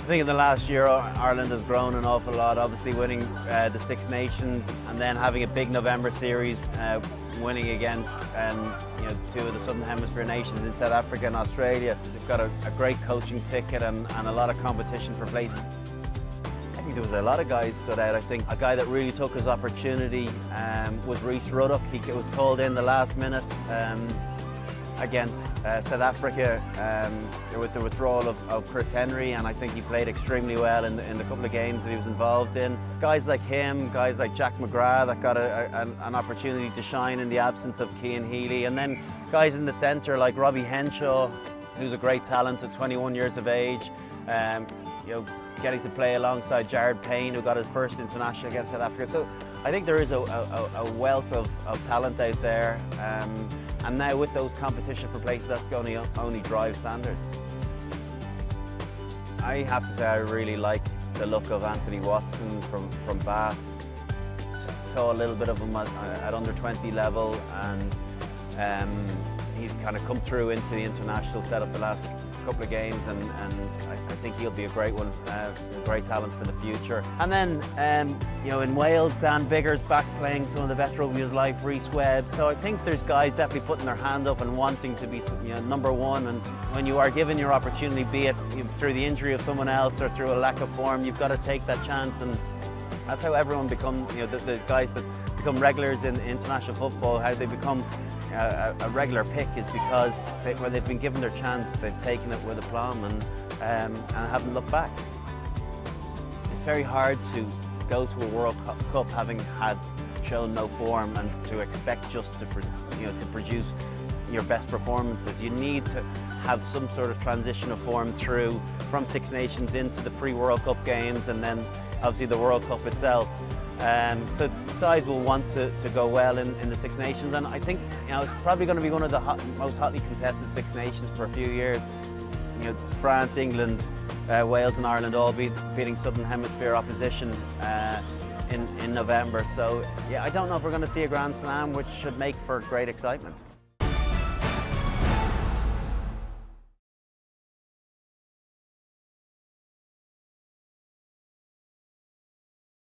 I think in the last year Ireland has grown an awful lot, obviously winning the Six Nations and then having a big November series, winning against two of the Southern Hemisphere nations in South Africa and Australia. They've got a great coaching ticket and a lot of competition for places. I think there was a lot of guys stood out. I think a guy that really took his opportunity was Rhys Ruddock. He was called in the last minute against South Africa with the withdrawal of Chris Henry, and I think he played extremely well in the couple of games that he was involved in. Guys like him, guys like Jack McGrath that got an opportunity to shine in the absence of Cian Healy, and then guys in the centre like Robbie Henshaw, who's a great talent at 21 years of age, getting to play alongside Jared Payne, who got his first international against South Africa. So I think there is a wealth of talent out there. And now with those competition for places, that's going to only drive standards. I have to say I really like the look of Anthony Watson from Bath. Saw a little bit of him at under 20 level, and he's kind of come through into the international setup the last couple of games, and I think he'll be a great one, a great talent for the future. And then in Wales, Dan Biggar's back playing some of the best rugby of his life, Rhys Webb. So I think there's guys definitely putting their hand up and wanting to be number one. And when you are given your opportunity, be it through the injury of someone else or through a lack of form, you've got to take that chance. And that's how everyone becomes, the guys that become regulars in international football, how they become a regular pick is because when they've been given their chance, they've taken it with aplomb and haven't looked back. It's very hard to go to a World Cup having shown no form and to expect just to produce your best performances. You need to have some sort of transition of form through from Six Nations into the pre-World Cup games and then obviously the World Cup itself. So sides will want to go well in the Six Nations, and I think it's probably going to be one of the most hotly contested Six Nations for a few years. France, England, Wales and Ireland all beating Southern Hemisphere opposition in November. So yeah, I don't know if we're going to see a Grand Slam, which should make for great excitement.